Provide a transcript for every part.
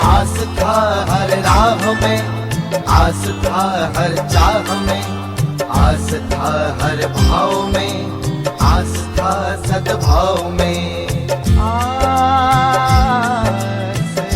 आस था हर राह में, आस था हर चाह में, आस था हर भाव में, आस था सद्भाव में। आस था, आस था।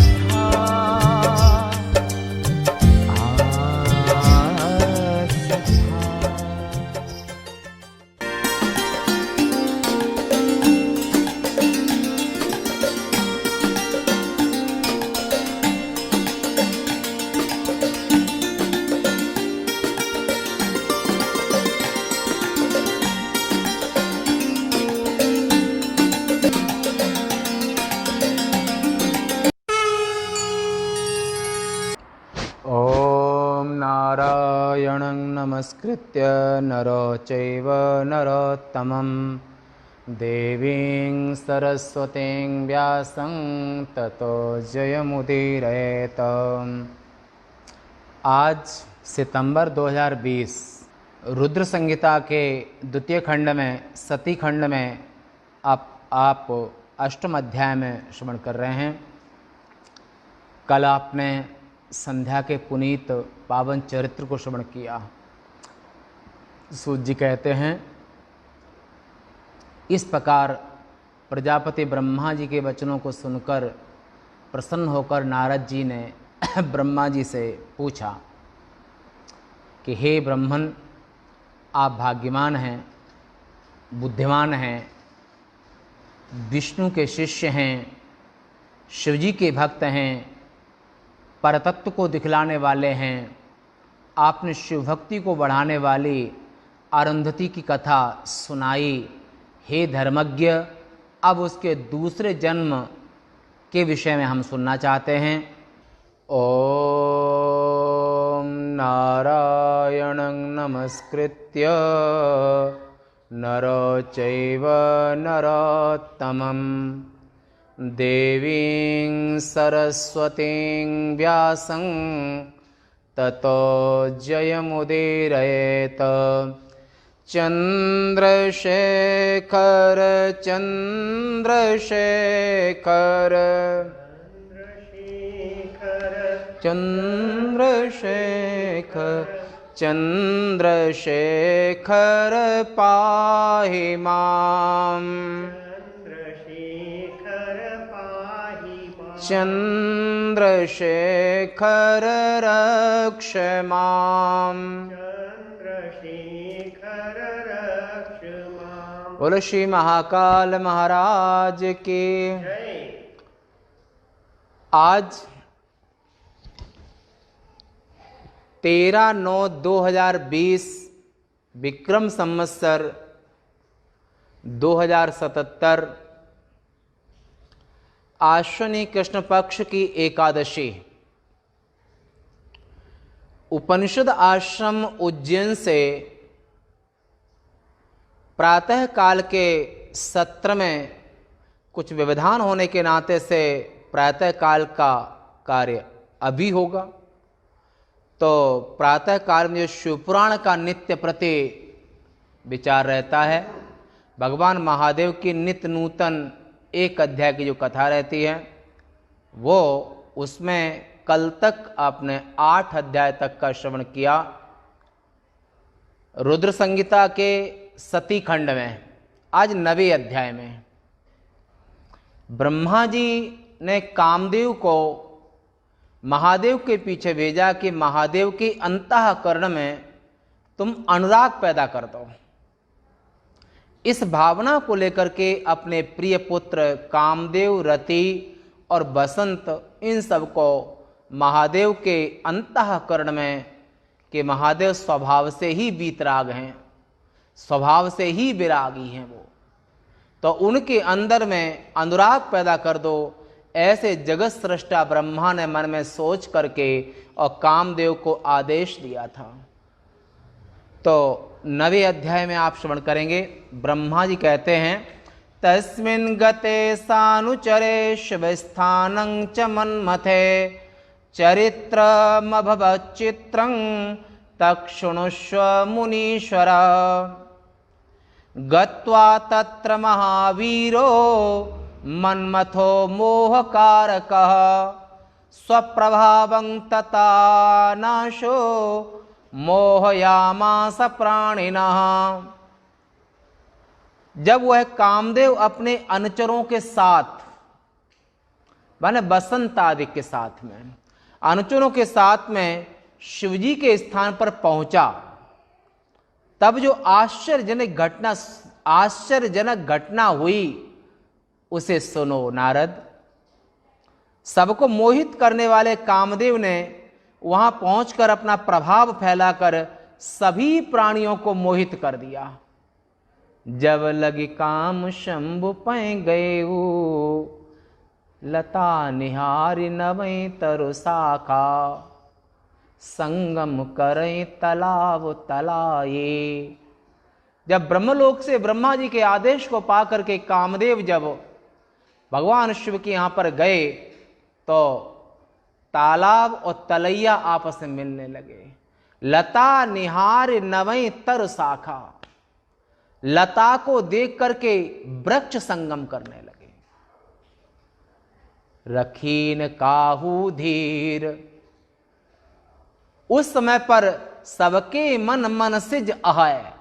ॐ नारायणं नमस्कृत्य नरो चैव नरोत्तमं देवीं सरस्वतीं व्यासं ततो जयमुदीरयेत्। आज सितंबर 2020 रुद्र संहिता के द्वितीय खंड में सती खंड में आप अष्टम अध्याय में श्रवण कर रहे हैं। कल आपने संध्या के पुनीत पावन चरित्र को श्रवण किया। सूत जी कहते हैं, इस प्रकार प्रजापति ब्रह्मा जी के वचनों को सुनकर प्रसन्न होकर नारद जी ने ब्रह्मा जी से पूछा कि हे ब्रह्मन, आप भाग्यवान हैं, बुद्धिमान हैं, विष्णु के शिष्य हैं, शिवजी के भक्त हैं, परतत्व को दिखलाने वाले हैं। आपने शिव भक्ति को बढ़ाने वाली अरुंधति की कथा सुनाई। हे धर्मज्ञ, अब उसके दूसरे जन्म के विषय में हम सुनना चाहते हैं। ओम नारायणं नमस्कृत्य नरो चैव नरोत्तमं देवीं सरस्वतीं व्यासं ततो जयमुदीरयेत्। चंद्रशेखर चंद्रशेखर चंद्रशेखर चंद्रशेखर पाहि माम्। चंद्रशेखर रक्ष माम्। बोलो श्री महाकाल महाराज की। आज 13/9/2020 विक्रम संवत्सर 2077 आश्विनी कृष्ण पक्ष की एकादशी उपनिषद आश्रम उज्जैन से प्रातः काल के सत्र में कुछ व्यवधान होने के नाते से प्रातः काल का कार्य अभी होगा। तो प्रातः काल में जो शिवपुराण का नित्य प्रति विचार रहता है, भगवान महादेव की नित्य नूतन एक अध्याय की जो कथा रहती है, वो उसमें कल तक आपने 8 अध्याय तक का श्रवण किया। रुद्र संहिता के सती खंड में आज 9वें अध्याय में ब्रह्मा जी ने कामदेव को महादेव के पीछे भेजा कि महादेव की अंतःकरण में तुम अनुराग पैदा कर दो। इस भावना को लेकर के अपने प्रिय पुत्र कामदेव, रति और बसंत, इन सब को महादेव के अंतःकरण में, कि महादेव स्वभाव से ही वीतराग हैं, स्वभाव से ही विरागी हैं वो, तो उनके अंदर में अनुराग पैदा कर दो। ऐसे जगत सृष्टा ब्रह्मा ने मन में सोच करके और कामदेव को आदेश दिया था। तो 9वें अध्याय में आप श्रवण करेंगे। ब्रह्मा जी कहते हैं, तस्मिन् गते सानुचरे शिवस्थानं च मन्मथे चरित्रमभवच्चित्रं तक्षुणुष्व मुनीश्वर। गत्वा तत्र महावीरो मन्मथो मोहकारकः स्वप्रभावं तथा नाशो मोहयामास प्राणिनः। जब वह कामदेव अपने अनुचरों के साथ माने बसंत आदि के साथ में अनुचरों के साथ में शिवजी के स्थान पर पहुंचा, तब जो आश्चर्यजनक घटना हुई उसे सुनो नारद। सबको मोहित करने वाले कामदेव ने वहां पहुंचकर अपना प्रभाव फैलाकर सभी प्राणियों को मोहित कर दिया। जब लगी काम शंभु पै गए लता निहारी नवै तरु शाखा संगम करे तालाब तलाये। जब ब्रह्मलोक से ब्रह्मा जी के आदेश को पा करके कामदेव जब भगवान शिव के यहां पर गए तो तालाब और तलैया आपस में मिलने लगे। लता निहार नवै तर शाखा, लता को देख करके वृक्ष संगम करने लगे। रखीन काहू धीर, उस समय पर सबके मन सिज अहय।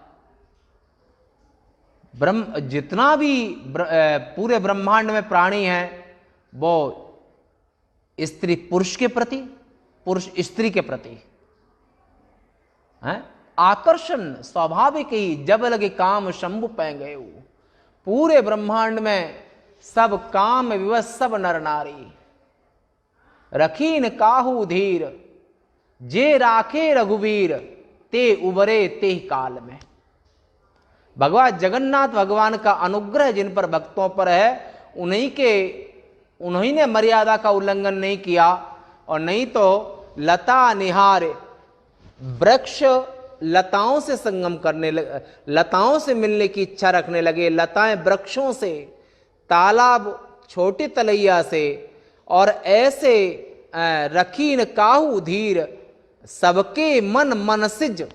ब्रह्म जितना भी पूरे ब्रह्मांड में प्राणी है वो स्त्री पुरुष के प्रति, पुरुष स्त्री के प्रति है आकर्षण स्वाभाविक ही। जब लगे काम शंभु पै गए, पूरे ब्रह्मांड में सब काम विवश सब नर नारी। रखीन काहू धीर, जे राखे रघुवीर, ते उबरे ते काल में। भगवान जगन्नाथ भगवान का अनुग्रह जिन पर भक्तों पर है, उन्हीं ने मर्यादा का उल्लंघन नहीं किया। और नहीं तो लता निहार, वृक्ष लताओं से संगम करने लगे, लताओं से मिलने की इच्छा रखने लगे। लताएं वृक्षों से, तालाब छोटी तलैया से, और ऐसे रखीन काहू धीर, सबके मन सिज,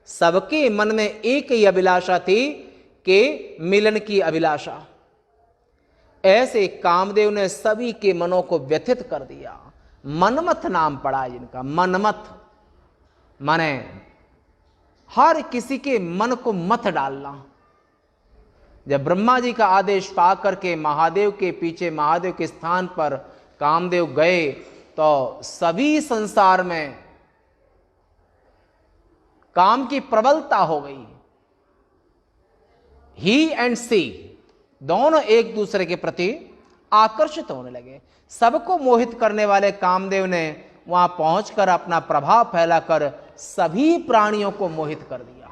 सबके मन में एक ही अभिलाषा थी कि मिलन की अभिलाषा। ऐसे कामदेव ने सभी के मनों को व्यथित कर दिया। मनमथ नाम पड़ा जिनका, मनमथ माने हर किसी के मन को मथ डालना। जब ब्रह्मा जी का आदेश पा करके महादेव के पीछे, महादेव के स्थान पर कामदेव गए तो सभी संसार में काम की प्रबलता हो गई। ही एंड सी दोनों एक दूसरे के प्रति आकर्षित होने लगे। सबको मोहित करने वाले कामदेव ने वहां पहुंचकर अपना प्रभाव फैलाकर सभी प्राणियों को मोहित कर दिया।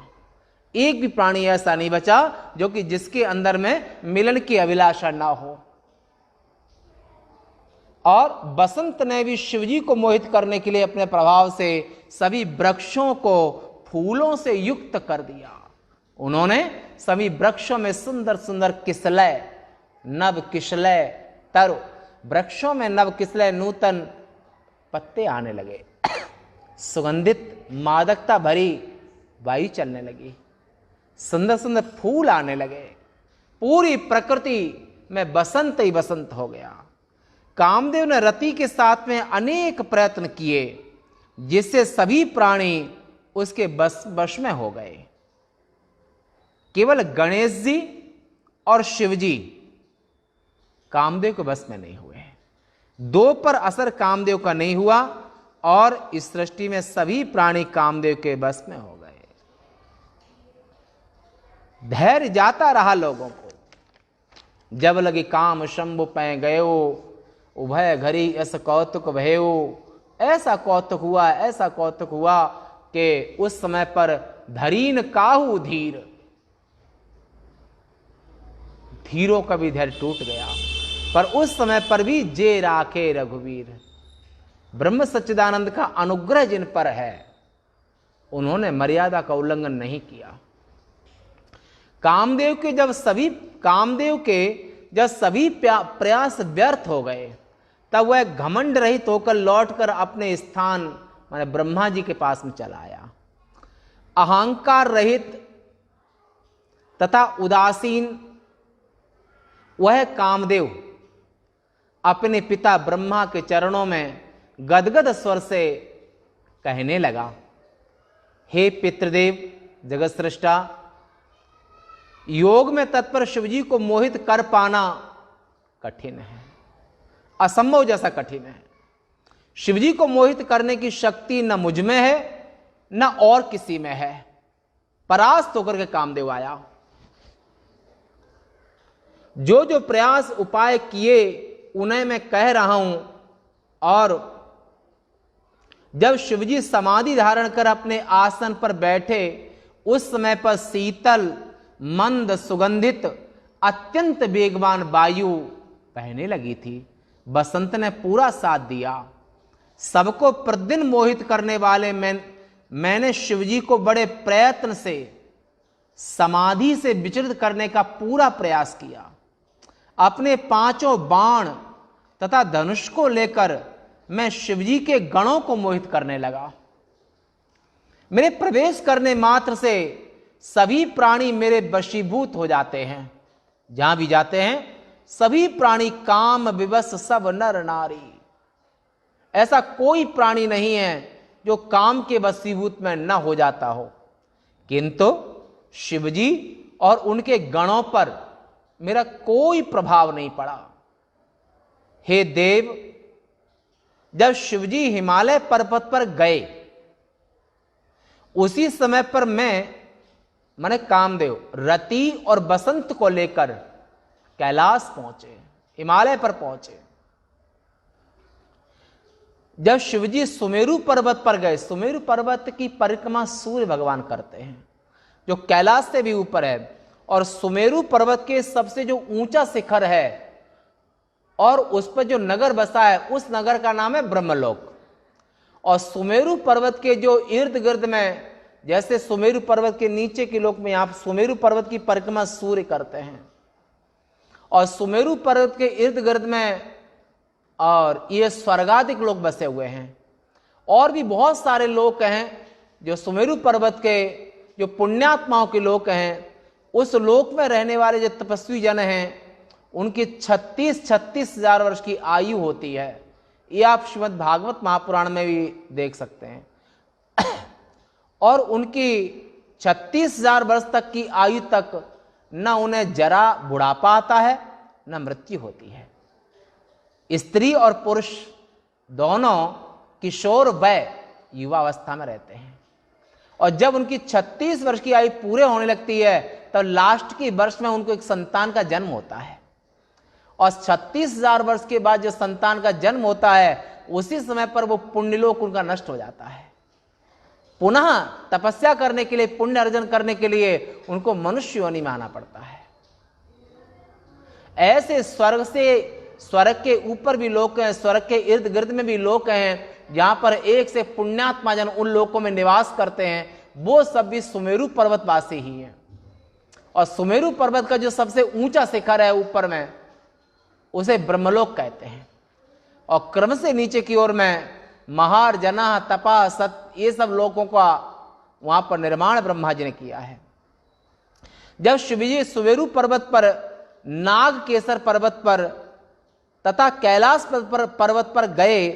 एक भी प्राणी ऐसा नहीं बचा जो कि जिसके अंदर में मिलन की अभिलाषा ना हो। और बसंत ने भी शिवजी को मोहित करने के लिए अपने प्रभाव से सभी वृक्षों को फूलों से युक्त कर दिया। उन्होंने सभी वृक्षों में सुंदर सुंदर किसलय, नव किसलय तरु, वृक्षों में नव किसलय नूतन पत्ते आने लगे। सुगंधित मादकता भरी वायु चलने लगी, सुंदर सुंदर फूल आने लगे। पूरी प्रकृति में बसंत ही बसंत हो गया। कामदेव ने रति के साथ में अनेक प्रयत्न किए जिससे सभी प्राणी उसके वश में हो गए। केवल गणेश जी और शिव जी कामदेव के बस में नहीं हुए। दो पर असर कामदेव का नहीं हुआ और इस सृष्टि में सभी प्राणी कामदेव के बस में हो गए। धैर्य जाता रहा लोगों को। जब लगी काम शंभु पै गयो, उभय घरी ऐसा कौतुक भयो। ऐसा कौतुक हुआ, ऐसा कौतुक हुआ कि उस समय पर धरीन काहू धीर, धीरों का भी धैर्य टूट गया। पर उस समय पर भी जे राखे रघुवीर, ब्रह्म सच्चिदानंद का अनुग्रह जिन पर है उन्होंने मर्यादा का उल्लंघन नहीं किया। कामदेव के जब सभी प्रयास व्यर्थ हो गए तब वह घमंड रहित होकर लौटकर अपने स्थान माने ब्रह्मा जी के पास में चला आया। अहंकार रहित तथा उदासीन वह कामदेव अपने पिता ब्रह्मा के चरणों में गदगद स्वर से कहने लगा, हे पितृदेव जगत सृष्टा, योग में तत्पर शिवजी को मोहित कर पाना कठिन है, असंभव जैसा कठिन है। शिवजी को मोहित करने की शक्ति न मुझ में है न और किसी में है। परास्त होकर के कामदेव आया। जो जो प्रयास उपाय किए उन्हें मैं कह रहा हूं, और जब शिवजी समाधि धारण कर अपने आसन पर बैठे उस समय पर शीतल मंद सुगंधित अत्यंत वेगवान वायु बहने लगी थी। बसंत ने पूरा साथ दिया। सबको प्रतिदिन मोहित करने वाले मैंने शिवजी को बड़े प्रयत्न से समाधि से विचलित करने का पूरा प्रयास किया। अपने 5 बाण तथा धनुष को लेकर मैं शिवजी के गणों को मोहित करने लगा। मेरे प्रवेश करने मात्र से सभी प्राणी मेरे वशीभूत हो जाते हैं। जहां भी जाते हैं सभी प्राणी काम विवश, सब नर नारी। ऐसा कोई प्राणी नहीं है जो काम के वशीभूत में न हो जाता हो, किंतु शिवजी और उनके गणों पर मेरा कोई प्रभाव नहीं पड़ा। हे देव, जब शिवजी हिमालय पर्वत पर गए उसी समय पर माने कामदेव रति और बसंत को लेकर कैलाश पहुंचे, हिमालय पर पहुंचे। जब शिवजी सुमेरु पर्वत पर गए, सुमेरु पर्वत की परिक्रमा सूर्य भगवान करते हैं जो कैलाश से भी ऊपर है, और सुमेरु पर्वत के सबसे जो ऊंचा शिखर है और उस पर जो नगर बसा है उस नगर का नाम है ब्रह्मलोक। और सुमेरु पर्वत के जो इर्द गिर्द में, जैसे सुमेरु पर्वत के नीचे के लोक में आप सुमेरु पर्वत की परिक्रमा सूर्य करते हैं, और सुमेरु पर्वत के इर्द गिर्द में और ये स्वर्गादिक लोग बसे हुए हैं। और भी बहुत सारे लोग हैं जो सुमेरु पर्वत के जो पुण्यात्माओं के लोग हैं, उस लोक में रहने वाले जो तपस्वी जन हैं उनकी 36 हजार वर्ष की आयु होती है। ये आप श्रीमद् भागवत महापुराण में भी देख सकते हैं। और उनकी 36 हजार वर्ष तक की आयु तक न उन्हें जरा बुढ़ापा आता है न मृत्यु होती है। स्त्री और पुरुष दोनों किशोर वय युवावस्था में रहते हैं, और जब उनकी 36 वर्ष की आयु पूरे होने लगती है तो लास्ट की वर्ष में उनको एक संतान का जन्म होता है, और 36,000 वर्ष के बाद जो संतान का जन्म होता है उसी समय पर वो पुण्यलोक उनका नष्ट हो जाता है। पुनः तपस्या करने के लिए, पुण्य अर्जन करने के लिए उनको मनुष्य योनि में आना पड़ता है। ऐसे स्वर्ग के ऊपर भी लोक हैं, स्वर्ग के इर्द गिर्द में भी लोक हैं जहां पर एक से पुण्यात्मा जन उन लोकों में निवास करते हैं। वो सब भी सुमेरु पर्वतवासी ही हैं। और सुमेरु पर्वत का जो सबसे ऊंचा शिखर है ऊपर में, उसे ब्रह्मलोक कहते हैं। और क्रम से नीचे की ओर में महार, जना, तपा, सत, ये सब लोकों का वहां पर निर्माण ब्रह्मा जी ने किया है। जब शिवजी सुमेरु पर्वत पर, नाग केसर पर्वत पर तथा कैलाश पर्वत पर गए,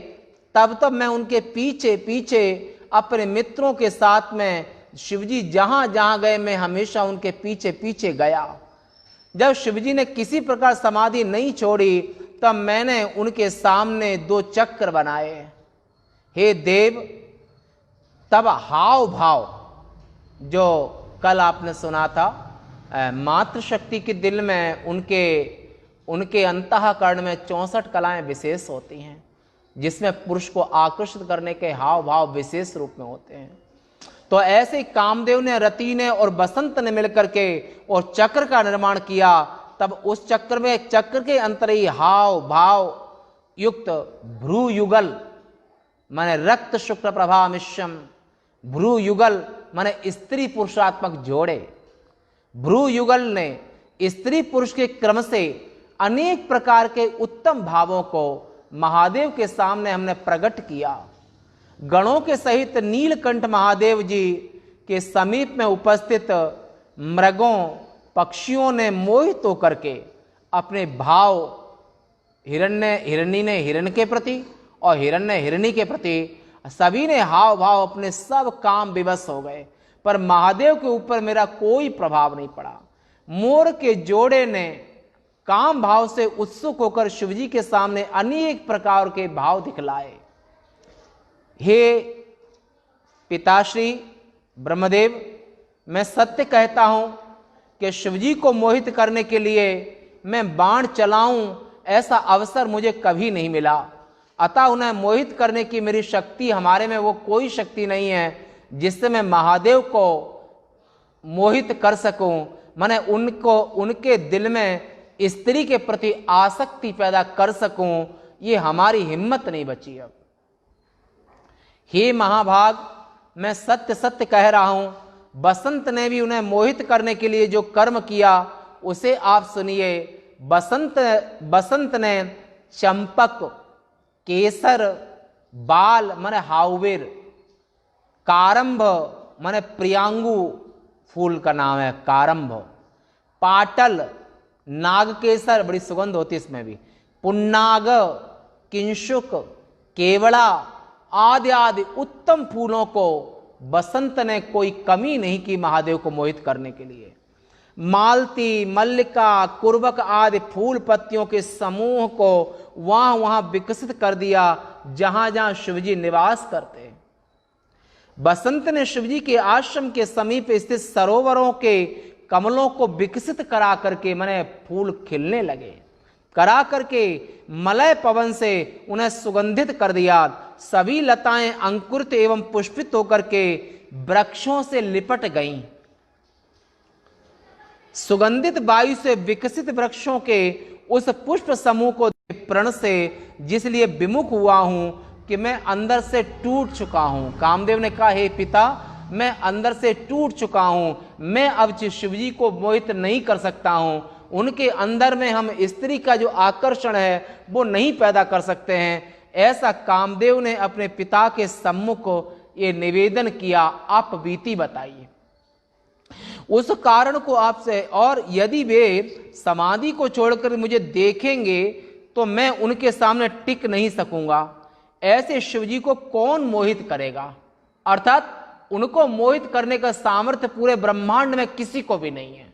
तब मैं उनके पीछे पीछे अपने मित्रों के साथ में शिवजी जहां जहां गए मैं हमेशा उनके पीछे पीछे गया। जब शिवजी ने किसी प्रकार समाधि नहीं छोड़ी तब मैंने उनके सामने 2 चक्र बनाए। हे देव, तब हाव भाव जो कल आपने सुना था, मातृशक्ति के दिल में उनके अंतःकरण में 64 कलाएं विशेष होती हैं, जिसमें पुरुष को आकर्षित करने के हाव भाव विशेष रूप में होते हैं। तो ऐसे कामदेव ने, रति ने और बसंत ने मिलकर के और चक्र का निर्माण किया। तब उस चक्र में, चक्र के अंतर ही हाव भाव युक्त भ्रू युगल माने रक्त शुक्र प्रभा मिश्रम, भ्रू युगल माने स्त्री पुरुषात्मक जोड़े। भ्रू युगल ने स्त्री पुरुष के क्रम से अनेक प्रकार के उत्तम भावों को महादेव के सामने हमने प्रकट किया। गणों के सहित नीलकंठ महादेव जी के समीप में उपस्थित मृगों, पक्षियों ने मोहित होकर के अपने भाव हिरण्य ने हिरण के प्रति और हिरण्य हिरणी के प्रति सभी ने हाव भाव अपने सब काम विवश हो गए, पर महादेव के ऊपर मेरा कोई प्रभाव नहीं पड़ा। मोर के जोड़े ने काम भाव से उत्सुक होकर शिवजी के सामने अनेक प्रकार के भाव दिखलाए। हे पिताश्री ब्रह्मदेव, मैं सत्य कहता हूं कि शिवजी को मोहित करने के लिए मैं बाण चलाऊं ऐसा अवसर मुझे कभी नहीं मिला, अतः उन्हें मोहित करने की मेरी शक्ति, हमारे में वो कोई शक्ति नहीं है जिससे मैं महादेव को मोहित कर सकूं, मैंने उनको उनके दिल में स्त्री के प्रति आसक्ति पैदा कर सकूं, ये हमारी हिम्मत नहीं बची अब। हे महाभाग, मैं सत्य सत्य कह रहा हूं, बसंत ने भी उन्हें मोहित करने के लिए जो कर्म किया उसे आप सुनिए। बसंत ने चंपक, केसर, बाल माने हाउवेर, कारंभ माने प्रियांगु फूल का नाम है कारंभ, पाटल, नागकेसर बड़ी सुगंध होती है इसमें भी, पुन्नाग, किंशुक, केवड़ा आदि आदि उत्तम फूलों को बसंत ने कोई कमी नहीं की महादेव को मोहित करने के लिए। मालती, मल्लिका, कुर्बक आदि फूल पत्तियों के समूह को वहां वहां विकसित कर दिया जहां जहां शिवजी निवास करते हैं। बसंत ने शिवजी के आश्रम के समीप स्थित सरोवरों के कमलों को विकसित करा करके माने फूल खिलने लगे, करा करके मलय पवन से उन्हें सुगंधित कर दिया। सभी लताएं अंकुरित एवं पुष्पित होकर के वृक्षों से लिपट गईं। सुगंधित वायु से विकसित वृक्षों के उस पुष्प समूह को प्रण से जिसलिए विमुख हुआ हूं कि मैं अंदर से टूट चुका हूं। कामदेव ने कहा, हे पिता, मैं अंदर से टूट चुका हूं, मैं अब शिवजी को मोहित नहीं कर सकता हूं, उनके अंदर में हम स्त्री का जो आकर्षण है वो नहीं पैदा कर सकते हैं। ऐसा कामदेव ने अपने पिता के सम्मुख ये निवेदन किया। आप बीती बताइए उस कारण को आपसे, और यदि वे समाधि को छोड़कर मुझे देखेंगे तो मैं उनके सामने टिक नहीं सकूंगा। ऐसे शिवजी को कौन मोहित करेगा? अर्थात उनको मोहित करने का सामर्थ्य पूरे ब्रह्मांड में किसी को भी नहीं है।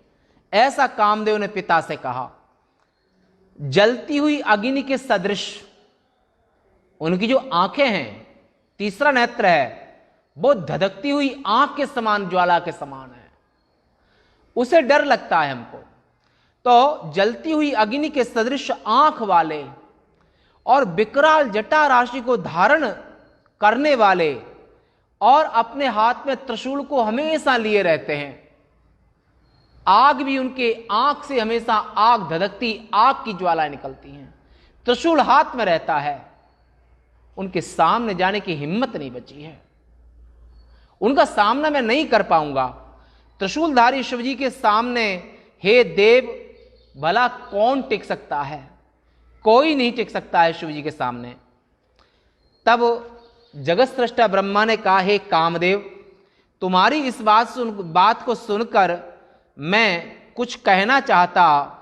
ऐसा कामदेव ने पिता से कहा। जलती हुई अग्नि के सदृश उनकी जो आंखें हैं, तीसरा नेत्र है, वो धधकती हुई आंख के समान, ज्वाला के समान है। उसे डर लगता है हमको। तो जलती हुई अग्नि के सदृश आंख वाले और विकराल जटा राशि को धारण करने वाले और अपने हाथ में त्रिशूल को हमेशा लिए रहते हैं। आग भी उनके आंख से हमेशा आग धधकती, आग की ज्वालाएं निकलती हैं। त्रिशूल हाथ में रहता है। उनके सामने जाने की हिम्मत नहीं बची है। उनका सामना मैं नहीं कर पाऊंगा। त्रिशूलधारी शिवजी के सामने, हे देव, भला कौन टिक सकता है? कोई नहीं टिक सकता है शिवजी के सामने। तब जगत सृष्टा ब्रह्मा ने कहा, हे कामदेव, तुम्हारी इस बात को सुनकर मैं कुछ कहना चाहता,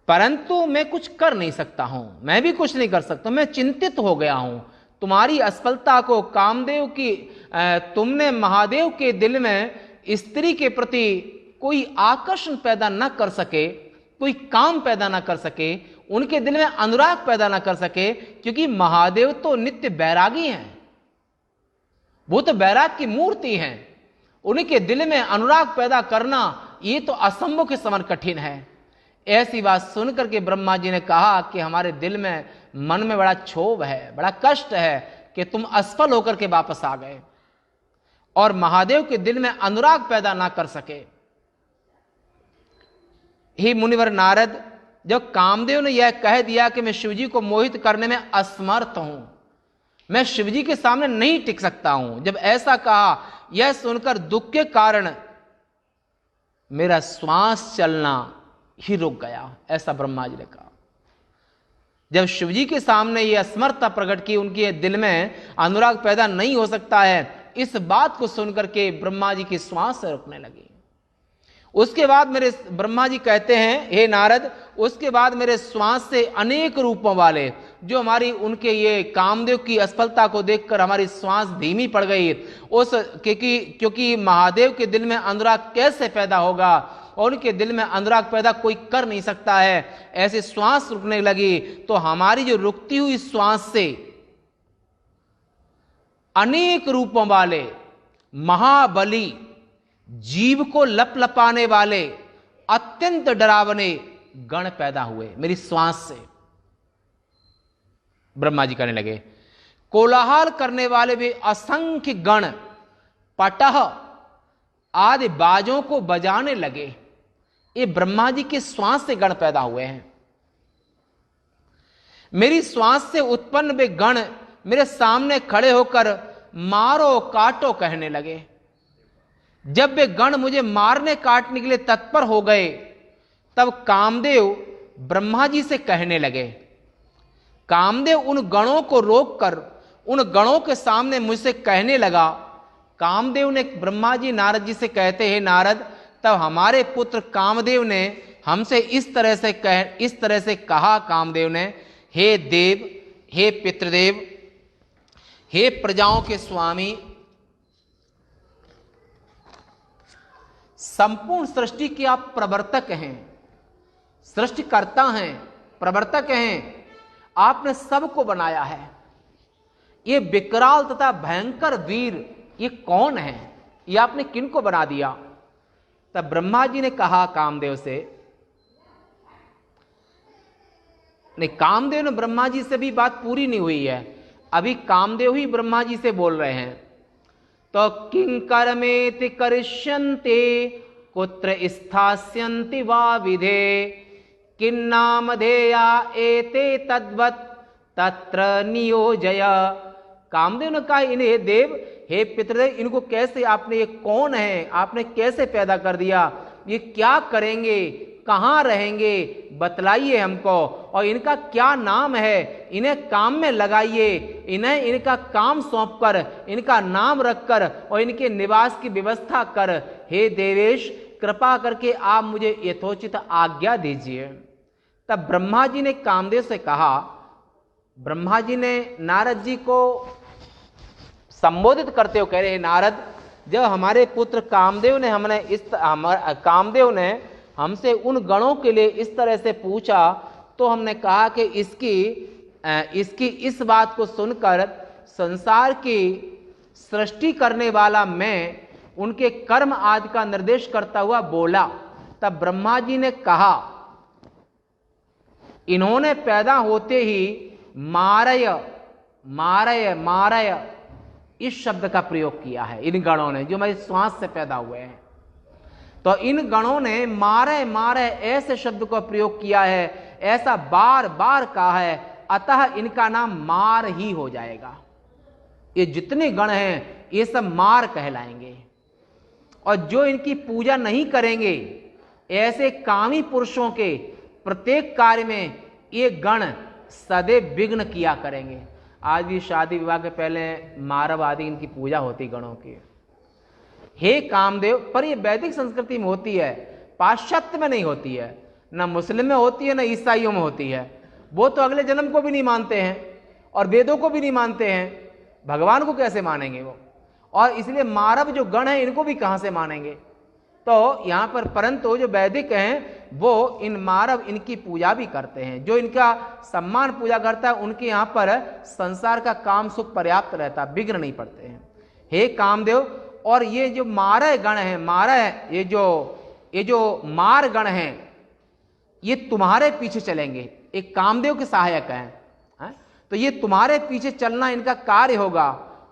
परंतु मैं कुछ कर नहीं सकता हूं। मैं भी कुछ नहीं कर सकता, मैं चिंतित हो गया हूं तुम्हारी असफलता को। कामदेव की तुमने महादेव के दिल में स्त्री के प्रति कोई आकर्षण पैदा न कर सके, कोई काम पैदा न कर सके, उनके दिल में अनुराग पैदा न कर सके, क्योंकि महादेव तो नित्य बैरागी हैं। वो तो बैराग की मूर्ति हैं। उनके दिल में अनुराग पैदा करना ये तो असंभव के समान कठिन है। ऐसी बात सुनकर के ब्रह्मा जी ने कहा कि हमारे दिल में, मन में बड़ा क्षोभ है, बड़ा कष्ट है कि तुम असफल होकर के वापस आ गए और महादेव के दिल में अनुराग पैदा ना कर सके। हे मुनिवर नारद, जब कामदेव ने यह कह दिया कि मैं शिवजी को मोहित करने में असमर्थ हूं, मैं शिवजी के सामने नहीं टिक सकता हूं, जब ऐसा कहा, यह सुनकर दुख के कारण मेरा श्वास चलना ही रुक गया। ऐसा ब्रह्मा जी ने कहा। जब शिवजी के सामने यह असमर्थता प्रकट की, उनके दिल में अनुराग पैदा नहीं हो सकता है, इस बात को सुनकर के ब्रह्मा जी की श्वास रुकने लगी। उसके बाद मेरे ब्रह्मा जी कहते हैं, हे नारद, उसके बाद मेरे श्वास से अनेक रूपों वाले जो हमारी उनके ये कामदेव की असफलता को देखकर हमारी श्वास धीमी पड़ गई, उस क्योंकि महादेव के दिल में अनुराग कैसे पैदा होगा, और उनके दिल में अनुराग पैदा कोई कर नहीं सकता है, ऐसे श्वास रुकने लगी। तो हमारी जो रुकती हुई श्वास से अनेक रूपों वाले महाबली, जीव को लपलपाने वाले, अत्यंत डरावने गण पैदा हुए मेरी श्वास से। ब्रह्मा जी कहने लगे, कोलाहल करने वाले वे असंख्य गण पटह आदि बाजों को बजाने लगे। ये ब्रह्मा जी के श्वास से गण पैदा हुए हैं। मेरी श्वास से उत्पन्न वे गण मेरे सामने खड़े होकर मारो काटो कहने लगे। जब वे गण मुझे मारने काटने के लिए तत्पर हो गए, तब कामदेव ब्रह्मा जी से कहने लगे। कामदेव उन गणों को रोककर उन गणों के सामने मुझसे कहने लगा। कामदेव ने ब्रह्मा जी नारद जी से कहते हैं, नारद, तब हमारे पुत्र कामदेव ने हमसे इस तरह से कहा। कामदेव ने, हे देव, हे पितृदेव, हे प्रजाओं के स्वामी, संपूर्ण सृष्टि के आप प्रवर्तक हैं, सृष्टिकर्ता हैं, प्रवर्तक हैं। आपने सबको बनाया है। ये विकराल तथा भयंकर वीर ये कौन है? ये आपने किनको बना दिया? तब ब्रह्मा जी ने कहा कामदेव से, नहीं, कामदेव ने ब्रह्मा जी से भी बात पूरी नहीं हुई है, अभी कामदेव ही ब्रह्मा जी से बोल रहे हैं। तो किंकरमेति करिष्यन्ते कुत्र स्थास्यन्ति वा विधे किन्नामधेया एते तद्वत् तत्र नियोजय। कामदेव ने कहा, इन्हें देव, हे पितृदेव, इनको कैसे आपने, ये कौन है, आपने कैसे पैदा कर दिया, ये क्या करेंगे, कहाँ रहेंगे, बतलाइए हमको, और इनका क्या नाम है, इन्हें काम में लगाइए, इन्हें इनका काम सौंपकर, इनका नाम रखकर और इनके निवास की व्यवस्था कर। हे देवेश, कृपा करके आप मुझे यथोचित आज्ञा दीजिए। तब ब्रह्मा जी ने कामदेव से कहा, ब्रह्मा जी ने नारद जी को संबोधित करते हुए कह रहे हैं, नारद, जब हमारे पुत्र कामदेव ने हमसे उन गणों के लिए इस तरह से पूछा, तो हमने कहा कि इसकी इस बात को सुनकर संसार की सृष्टि करने वाला मैं उनके कर्म आदि का निर्देश करता हुआ बोला। तब ब्रह्मा जी ने कहा, इन्होंने पैदा होते ही मारय मारय मारय इस शब्द का प्रयोग किया है इन गणों ने, जो मेरी श्वास से पैदा हुए हैं। तो इन गणों ने मारे मारे ऐसे शब्द को प्रयोग किया है, ऐसा बार बार कहा है, अतः इनका नाम मार ही हो जाएगा। ये जितने गण हैं ये सब मार कहलाएंगे। और जो इनकी पूजा नहीं करेंगे, ऐसे कामी पुरुषों के प्रत्येक कार्य में ये गण सदैव विघ्न किया करेंगे। आज भी शादी विवाह के पहले मारव आदि इनकी पूजा होती गणों की। हे कामदेव, पर ये वैदिक संस्कृति में होती है, पाश्चात्य में नहीं होती है, ना मुस्लिम में होती है, ना ईसाइयों में होती है। वो तो अगले जन्म को भी नहीं मानते हैं और वेदों को भी नहीं मानते हैं, भगवान को कैसे मानेंगे वो? और इसलिए मारव जो गण है इनको भी कहां से मानेंगे? तो यहाँ पर परंतु जो वैदिक हैं वो इन मारव इनकी पूजा भी करते हैं। जो इनका सम्मान पूजा करता है उनके यहाँ पर संसार का काम सुख पर्याप्त रहता, विघ्न नहीं पड़ते हैं। हे कामदेव, और ये जो मारय गण है, मारय ये जो मार गण हैं, ये तुम्हारे पीछे चलेंगे, एक कामदेव के सहायक हैं। तो ये तुम्हारे पीछे चलना इनका कार्य होगा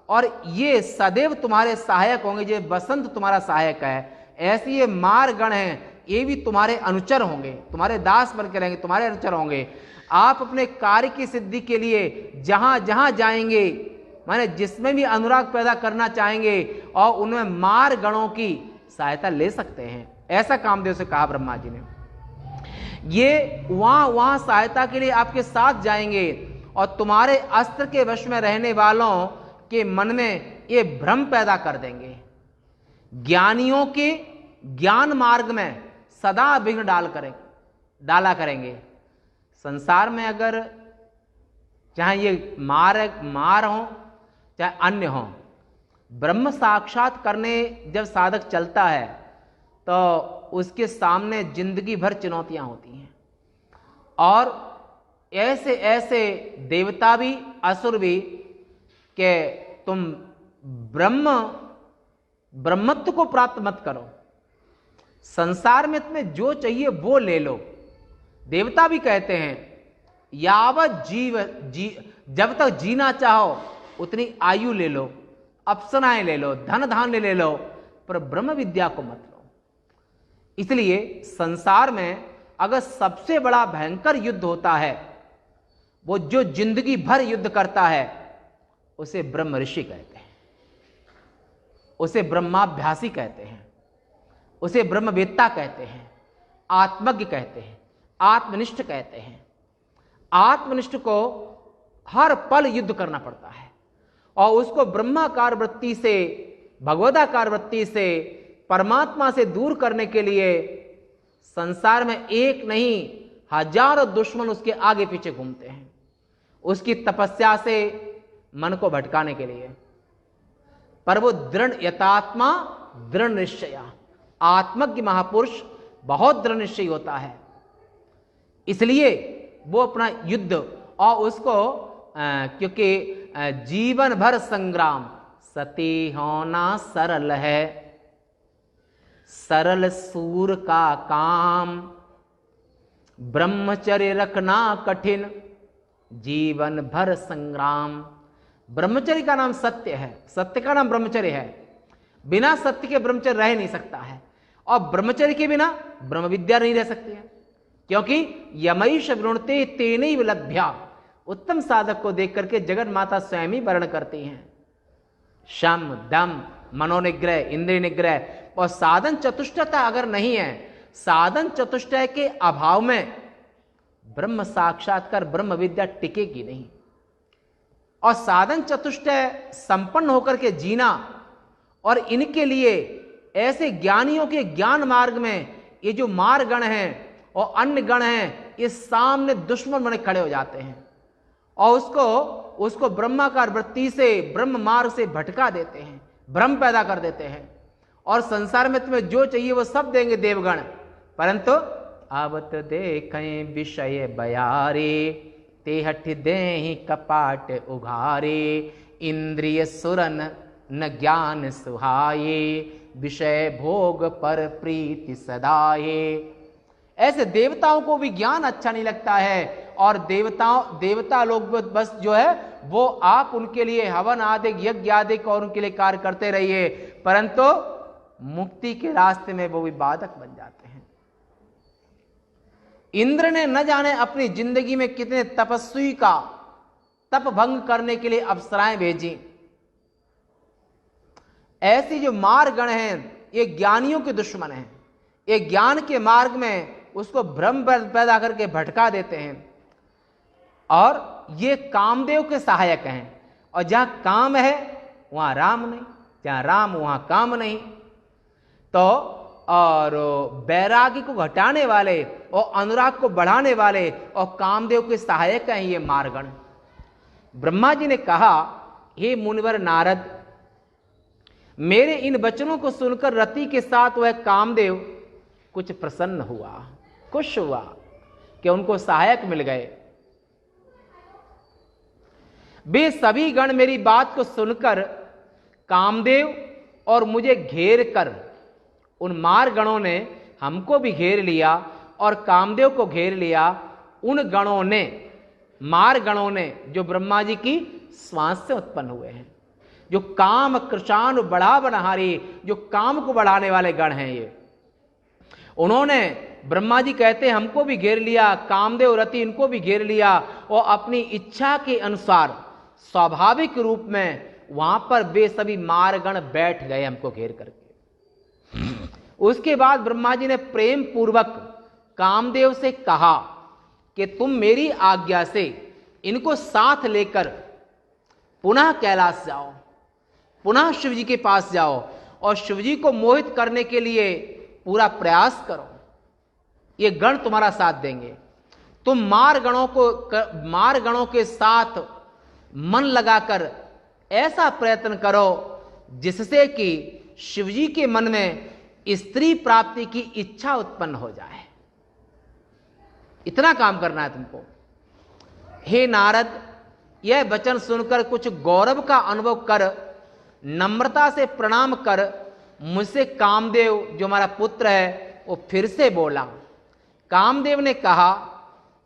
और ये सदैव तुम्हारे सहायक होंगे। जो बसंत तुम्हारा सहायक है, ऐसे ये मार गण हैं, ये भी तुम्हारे अनुचर होंगे, तुम्हारे दास बन के रहेंगे, तुम्हारे अनुचर होंगे। आप अपने कार्य की सिद्धि के लिए जहां जहां जाएंगे, माने जिसमें भी अनुराग पैदा करना चाहेंगे, और उनमें मार गणों की सहायता ले सकते हैं। ऐसा कामदेव से कहा ब्रह्मा जी ने। ये वहां सहायता के लिए आपके साथ जाएंगे और तुम्हारे अस्त्र के वश में रहने वालों के मन में ये भ्रम पैदा कर देंगे। ज्ञानियों के ज्ञान मार्ग में सदा विघ्न डाला करेंगे। संसार में अगर चाहे ये मार हो चाहे अन्य हो, ब्रह्म साक्षात करने जब साधक चलता है तो उसके सामने जिंदगी भर चुनौतियां होती हैं, और ऐसे ऐसे देवता भी असुर भी कि तुम ब्रह्मत्व को प्राप्त मत करो, संसार में तुम्हें जो चाहिए वो ले लो। देवता भी कहते हैं यावत जब तक जीना चाहो उतनी आयु ले लो, अप्सराएं ले लो, धन धान्य ले लो, पर ब्रह्म विद्या को मत लो। इसलिए संसार में अगर सबसे बड़ा भयंकर युद्ध होता है, वो जो जिंदगी भर युद्ध करता है, उसे ब्रह्म ऋषि कहते हैं, उसे ब्रह्माभ्यासी कहते हैं, उसे ब्रह्मवेत्ता कहते हैं, आत्मज्ञ कहते हैं, आत्मनिष्ठ कहते हैं। आत्मनिष्ठ को हर पल युद्ध करना पड़ता है, और उसको ब्रह्माकार वृत्ति से, भगवदाकार वृत्ति से, परमात्मा से दूर करने के लिए संसार में एक नहीं हजारों दुश्मन उसके आगे पीछे घूमते हैं, उसकी तपस्या से मन को भटकाने के लिए। पर वो दृढ़ यथात्मा दृढ़ निश्चय, आत्मज्ञ महापुरुष बहुत दृढ़ निश्चय होता है, इसलिए वो अपना युद्ध और उसको क्योंकि जीवन भर संग्राम, सती होना सरल है, सरल सूर का काम, ब्रह्मचर्य रखना कठिन, जीवन भर संग्राम। ब्रह्मचर्य का नाम सत्य है, सत्य का नाम ब्रह्मचर्य है। बिना सत्य के ब्रह्मचर्य रह नहीं सकता है, और ब्रह्मचर्य के बिना ब्रह्म विद्या नहीं रह सकती है, क्योंकि यमैष वृणते तेनैव लभ्या। उत्तम साधक को देख करके जगत माता स्वयं ही वर्ण करती हैं। शम दम मनोनिग्रह, इंद्रिय निग्रह, और साधन चतुष्टयता अगर नहीं है, साधन चतुष्टय के अभाव में ब्रह्म साक्षात्कार ब्रह्म विद्या टिकेगी नहीं। और साधन चतुष्टय संपन्न होकर के जीना, और इनके लिए ऐसे ज्ञानियों के ज्ञान मार्ग में ये जो मार गण हैं और अन्य गण हैं, ये सामने दुश्मन बने खड़े हो जाते हैं, और उसको ब्रह्माकार वृत्ति से, ब्रह्म मार्ग से भटका देते हैं, भ्रम पैदा कर देते हैं, और संसार में तुम्हें जो चाहिए वो सब देंगे देवगण, परंतु आवत देखें विषय बयारे, ते हठ देहि कपाट उघारे, इंद्रिय सुरन न ज्ञान सुहाये, विषय भोग पर प्रीति सदाये। ऐसे देवताओं को भी ज्ञान अच्छा नहीं लगता है, और देवता लोग बस जो है वो आप उनके लिए हवन आदि यज्ञ आदि और उनके लिए कार्य करते रहिए, परंतु मुक्ति के रास्ते में वो भी बाधक बन जाते हैं। इंद्र ने न जाने अपनी जिंदगी में कितने तपस्वी का तप भंग करने के लिए अप्सराएं भेजी। ऐसी जो मारगण हैं, ये ज्ञानियों के दुश्मन हैं, ये ज्ञान के मार्ग में उसको भ्रम पैदा करके भटका देते हैं, और ये कामदेव के सहायक हैं। और जहां काम है वहां राम नहीं, जहां राम वहां काम नहीं। तो और बैरागी को घटाने वाले और अनुराग को बढ़ाने वाले और कामदेव के सहायक हैं ये मारगण। ब्रह्मा जी ने कहा, हे मुनिवर नारद, मेरे इन वचनों को सुनकर रति के साथ वह कामदेव कुछ प्रसन्न हुआ, खुश हुआ कि उनको सहायक मिल गए। वे सभी गण मेरी बात को सुनकर कामदेव और मुझे घेर कर, उन मार गणों ने हमको भी घेर लिया और कामदेव को घेर लिया। उन गणों ने, मार गणों ने, जो ब्रह्मा जी की श्वास से उत्पन्न हुए हैं, जो काम कृशान बढ़ा बनहारी, जो काम को बढ़ाने वाले गण हैं ये। उन्होंने, ब्रह्मा जी कहते हैं, हमको भी घेर लिया, कामदेव रति इनको भी घेर लिया, और अपनी इच्छा के अनुसार स्वाभाविक रूप में वहां पर वे सभी मारगण बैठ गए हमको घेर करके। उसके बाद ब्रह्मा जी ने प्रेम पूर्वक कामदेव से कहा कि तुम मेरी आज्ञा से इनको साथ लेकर पुनः कैलाश जाओ, पुनः शिवजी के पास जाओ, और शिवजी को मोहित करने के लिए पूरा प्रयास करो, ये गण तुम्हारा साथ देंगे। तुम मारगणों के साथ मन लगाकर ऐसा प्रयत्न करो जिससे कि शिवजी के मन में स्त्री प्राप्ति की इच्छा उत्पन्न हो जाए। इतना काम करना है तुमको। हे नारद, यह वचन सुनकर कुछ गौरव का अनुभव कर, नम्रता से प्रणाम कर मुझसे कामदेव जो हमारा पुत्र है वो फिर से बोला। कामदेव ने कहा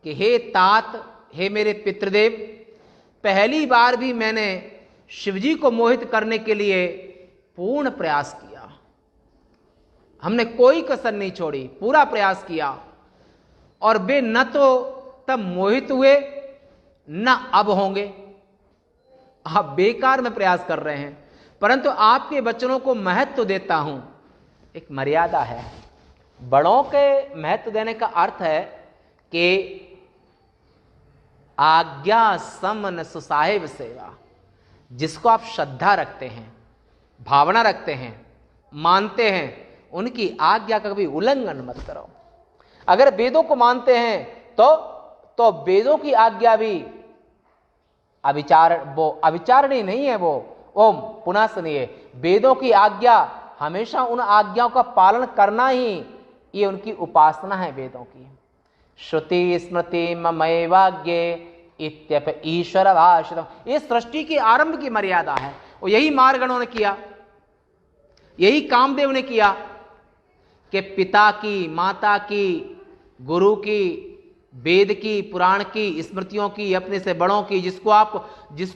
कि हे तात, हे मेरे पितृदेव, पहली बार भी मैंने शिवजी को मोहित करने के लिए पूर्ण प्रयास किया। हमने कोई कसर नहीं छोड़ी, पूरा प्रयास किया, और वे न तो तब मोहित हुए न अब होंगे। आप बेकार में प्रयास कर रहे हैं, परंतु आपके वचनों को महत्व देता हूं। एक मर्यादा है। बड़ों के महत्व देने का अर्थ है कि आज्ञा समन सुसाहिब सेवा, जिसको आप श्रद्धा रखते हैं, भावना रखते हैं, मानते हैं, उनकी आज्ञा का कभी उल्लंघन मत करो। अगर वेदों को मानते हैं तो वेदों की आज्ञा भी अविचारणीय नहीं है। वो ओम पुनः सुनिए, वेदों की आज्ञा हमेशा उन आज्ञाओं का पालन करना ही ये उनकी उपासना है। वेदों की श्रुति स्मृति ममैवाज्ञे इत्यप ईश्वर भाषितम, ये सृष्टि की आरंभ की मर्यादा है। और यही मारगणों ने किया, यही कामदेव ने किया कि पिता की, माता की, गुरु की, वेद की, पुराण की, स्मृतियों की, अपने से बड़ों की, जिसको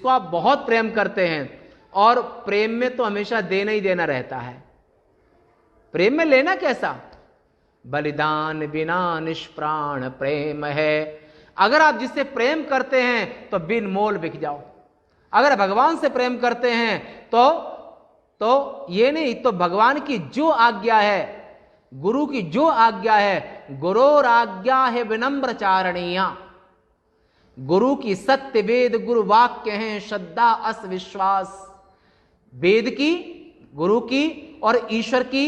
आप बहुत प्रेम करते हैं। और प्रेम में तो हमेशा देना ही देना रहता है। प्रेम में लेना कैसा? बलिदान बिना निष्प्राण प्रेम है। अगर आप जिससे प्रेम करते हैं तो बिन मोल बिक जाओ। अगर भगवान से प्रेम करते हैं तो ये नहीं, तो भगवान की जो आज्ञा है, गुरु की जो आज्ञा है, गुरोर आज्ञा है विनम्र चारणीया। गुरु की सत्य वेद गुरु वाक्य हैं, श्रद्धा अस विश्वास। वेद की, गुरु की और ईश्वर की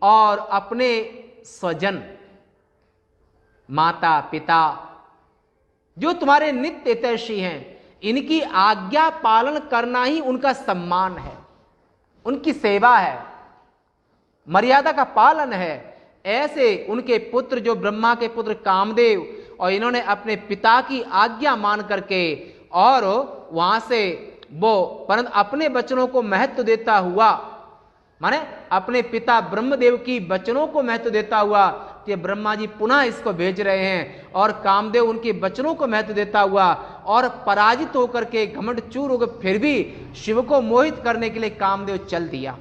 और अपने स्वजन, माता पिता, जो तुम्हारे नित्य हितैषी हैं, इनकी आज्ञा पालन करना ही उनका सम्मान है, उनकी सेवा है, मर्यादा का पालन है। ऐसे उनके पुत्र जो ब्रह्मा के पुत्र कामदेव, और इन्होंने अपने पिता की आज्ञा मान करके और वहां से वो परंतु अपने वचनों को महत्व देता हुआ, माने अपने पिता ब्रह्मदेव की वचनों को महत्व देता हुआ कि ब्रह्मा जी पुनः इसको भेज रहे हैं, और कामदेव उनके वचनों को महत्व देता हुआ और पराजित होकर के, घमंड चूर होकर फिर भी शिव को मोहित करने के लिए कामदेव चल दिया।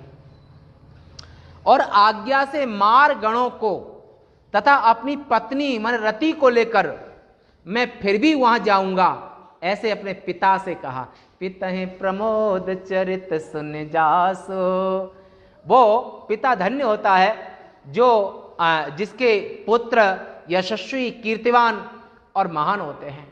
और आज्ञा से मार गणों को तथा अपनी पत्नी माने रति को लेकर मैं फिर भी वहां जाऊंगा, ऐसे अपने पिता से कहा। पितहि प्रमोद चरित सुन जासो। वो पिता धन्य होता है जो जिसके पुत्र यशस्वी, कीर्तिवान और महान होते हैं।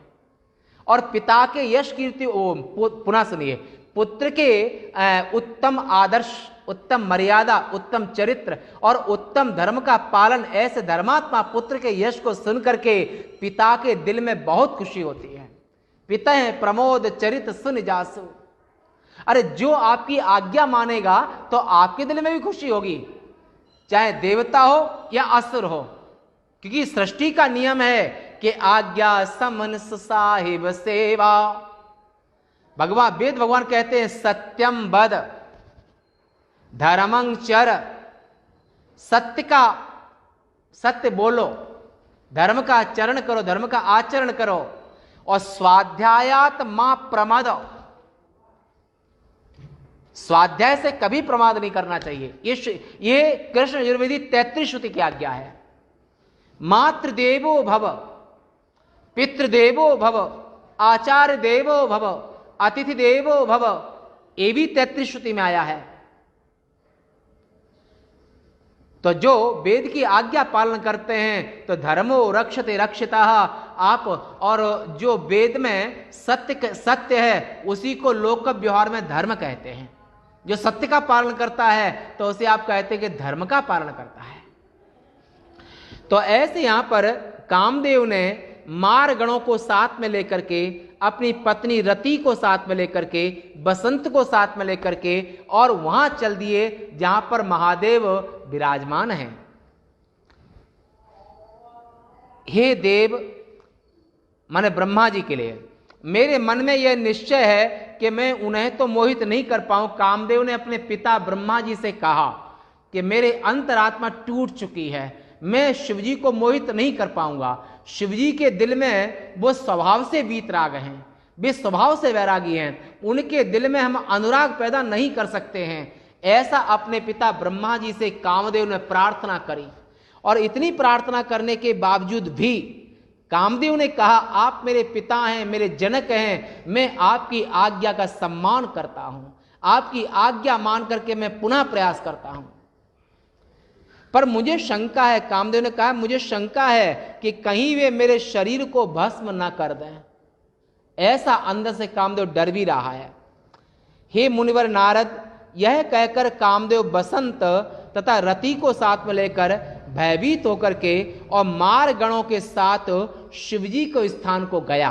और पिता के यश कीर्ति, पुनः सुनिए, पुत्र के उत्तम आदर्श, उत्तम मर्यादा, उत्तम चरित्र और उत्तम धर्म का पालन, ऐसे धर्मात्मा पुत्र के यश को सुन करके पिता के दिल में बहुत खुशी होती है। पिता है प्रमोद चरित सुन जासु। अरे जो आपकी आज्ञा मानेगा तो आपके दिल में भी खुशी होगी, चाहे देवता हो या असुर हो, क्योंकि सृष्टि का नियम है कि आज्ञा समन साहिब सेवा। वेद भगवान कहते हैं सत्यम वद धर्मं चर, सत्य बोलो, धर्म का आचरण करो, धर्म का आचरण करो, और स्वाध्यायात मां प्रमाद, स्वाध्याय से कभी प्रमाद नहीं करना चाहिए। ये कृष्ण यजुर्वेदी 33 श्रुति की आज्ञा है। मातृदेवो भव, पितृदेवो भव, आचार्य देवो भव, अतिथि देवो भव, ये भी 33 श्रुति में आया है। तो जो वेद की आज्ञा पालन करते हैं तो धर्मो रक्षते रक्षिता आप, और जो वेद में सत्य है उसी को लोक व्यवहार में धर्म कहते हैं। जो सत्य का पालन करता है तो उसे आप कहते हैं कि धर्म का पालन करता है। तो ऐसे यहां पर कामदेव ने मार गणों को साथ में लेकर के, अपनी पत्नी रति को साथ में लेकर के, बसंत को साथ में लेकर के और वहां चल दिए जहां पर महादेव विराजमान हैं। हे देव, माने ब्रह्मा जी के लिए, मेरे मन में यह निश्चय है कि मैं उन्हें तो मोहित नहीं कर पाऊं। कामदेव ने अपने पिता ब्रह्मा जी से कहा कि मेरे अंतरात्मा टूट चुकी है, मैं शिवजी को मोहित नहीं कर पाऊंगा। शिवजी के दिल में वो स्वभाव से वीतराग हैं, वे स्वभाव से वैरागी हैं, उनके दिल में हम अनुराग पैदा नहीं कर सकते हैं। ऐसा अपने पिता ब्रह्मा जी से कामदेव ने प्रार्थना करी और इतनी प्रार्थना करने के बावजूद भी कामदेव ने कहा, आप मेरे पिता हैं, मेरे जनक हैं, मैं आपकी आज्ञा का सम्मान करता हूं, आपकी आज्ञा मान करके मैं पुनः प्रयास करता हूं। पर मुझे शंका है, कामदेव ने कहा, मुझे शंका है कि कहीं वे मेरे शरीर को भस्म न कर दें। ऐसा अंदर से कामदेव डर भी रहा है। हे मुनिवर नारद, यह कहकर कामदेव बसंत तथा रति को साथ में लेकर भयभीत होकर के और मार गणों के साथ शिवजी के स्थान को गया।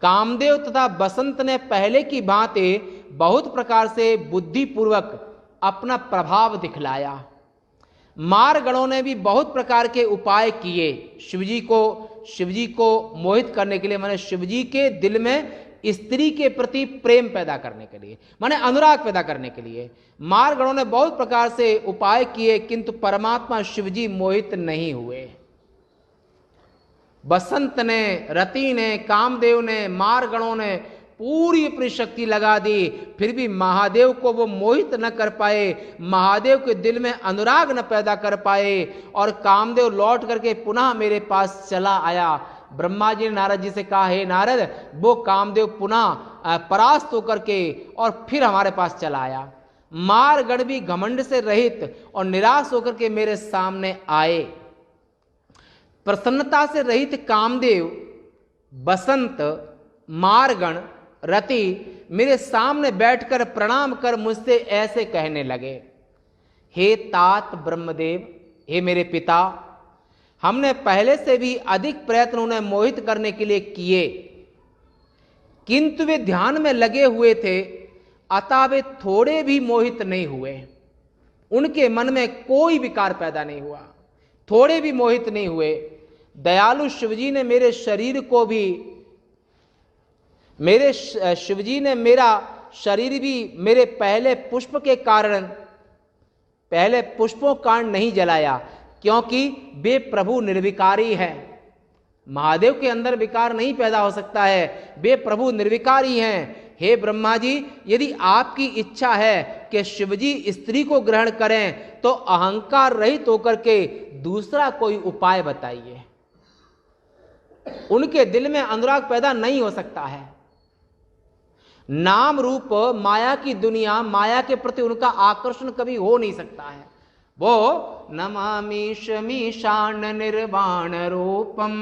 कामदेव तथा बसंत ने पहले की भांति बहुत प्रकार से बुद्धिपूर्वक अपना प्रभाव दिखलाया। मार गणों ने भी बहुत प्रकार के उपाय किए शिवजी को मोहित करने के लिए, माने शिवजी के दिल में स्त्री के प्रति प्रेम पैदा करने के लिए, माने अनुराग पैदा करने के लिए मार गणों ने बहुत प्रकार से उपाय किए, किंतु परमात्मा शिवजी मोहित नहीं हुए। बसंत ने, रति ने, कामदेव ने, मार गणों ने पूरी अपनी शक्ति लगा दी, फिर भी महादेव को वो मोहित न कर पाए, महादेव के दिल में अनुराग न पैदा कर पाए और कामदेव लौट करके पुनः मेरे पास चला आया। ब्रह्मा जी ने नारद जी से कहा, हे नारद, वो कामदेव पुनः परास्त होकर के और फिर हमारे पास चला आया। मारगण भी घमंड से रहित और निराश होकर के मेरे सामने आए। प्रसन्नता से रहित कामदेव, बसंत, मारगण, रति मेरे सामने बैठकर प्रणाम कर मुझसे ऐसे कहने लगे, हे तात ब्रह्मदेव, हे मेरे पिता, हमने पहले से भी अधिक प्रयत्न उन्हें मोहित करने के लिए किए, किंतु वे ध्यान में लगे हुए थे, अतः वे थोड़े भी मोहित नहीं हुए। उनके मन में कोई विकार पैदा नहीं हुआ, थोड़े भी मोहित नहीं हुए। दयालु शिवजी ने मेरे शरीर को भी, शिवजी ने मेरा शरीर भी मेरे पहले पुष्प के कारण, पहले पुष्पों कारण नहीं जलाया, क्योंकि वे प्रभु निर्विकारी है। महादेव के अंदर विकार नहीं पैदा हो सकता है, वे प्रभु निर्विकारी हैं। हे ब्रह्मा जी, यदि आपकी इच्छा है कि शिवजी स्त्री को ग्रहण करें तो अहंकार रहित होकर के दूसरा कोई उपाय बताइए। उनके दिल में अनुराग पैदा नहीं हो सकता है। नाम रूप माया की दुनिया, माया के प्रति उनका आकर्षण कभी हो नहीं सकता है। वो नमामीशमीशान निर्वाण रूपम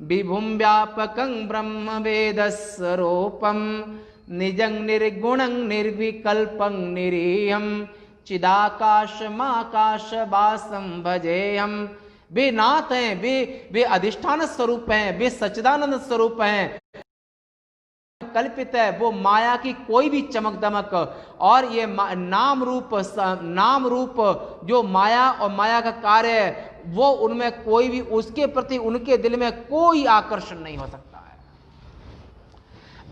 विभुम व्यापकं ब्रह्म वेदस्वरूपम निजं निर्गुणं निर्विकल्पं निरीहं चिदाकाशमाकाश वासं भजेयम। वे नाथ हैं, वे अधिष्ठान स्वरूप हैं, वे सच्चिदानंद स्वरूप हैं, कल्पित है। वो माया की कोई भी चमक दमक और ये नाम रूप जो माया और माया का कार्य है, वो उनमें कोई भी, उसके प्रति उनके दिल में कोई आकर्षण नहीं हो सकता है।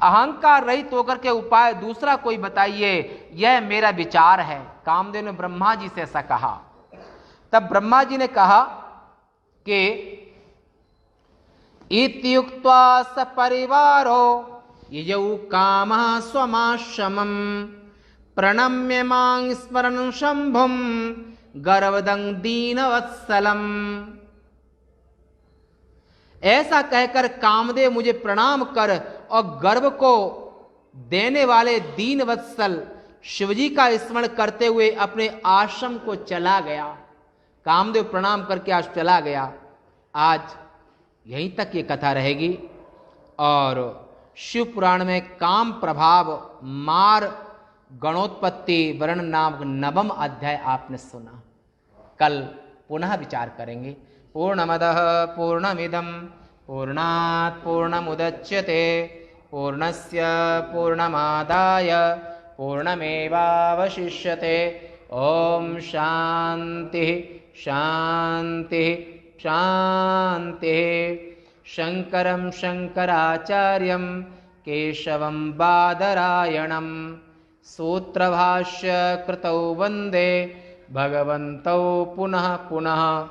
अहंकार रहित होकर के उपाय दूसरा कोई बताइए, यह मेरा विचार है। कामदेव ने ब्रह्मा जी से ऐसा कहा। तब ब्रह्मा जी ने कहा कि इत्युक्त्वा सपरिवारो यजौ कामः स्वमाश्रमं प्रणम्य मां स्मरन् शंभुं गर्वदं दीनवत्सलम्। ऐसा कहकर कामदेव मुझे प्रणाम कर और गर्व को देने वाले दीनवत्सल शिवजी का स्मरण करते हुए अपने आश्रम को चला गया। कामदेव प्रणाम करके आज चला गया। आज यहीं तक ये कथा रहेगी और शिव पुराण में काम प्रभाव मार गणोत्पत्ति वर्ण नामक 9वां अध्याय आपने सुना। कल पुनः विचार करेंगे। पूर्णमदः पूर्णमिदं पूर्णात् पूर्णमुदच्यते पूर्णस्य पूर्णमादाय पूर्णमेवावशिष्यते। ओम शांति शांति शांति। शंकरं शंकराचार्यं केशवं बादरायणं सूत्रभाष्य कृतौ वंदे भगवन्तौ पुनः पुनः।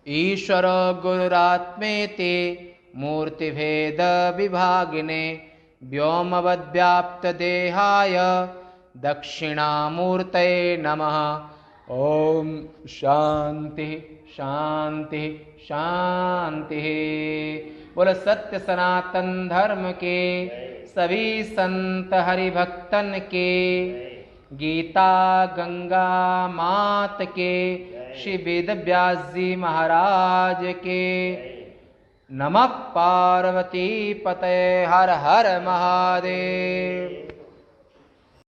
ईश्वर गुरुरात्मेति मूर्तिभेद विभागिने व्योमवद्व्याप्तदेहाय दक्षिणामूर्तये नमः। ओम शांति शांति शांति। बोल सत्य सनातन धर्म के सभी संत हरिभक्तन के, गीता गंगा मात के, श्री वेद व्यास जी महाराज के। नमः पार्वती पतये हर हर महादेव।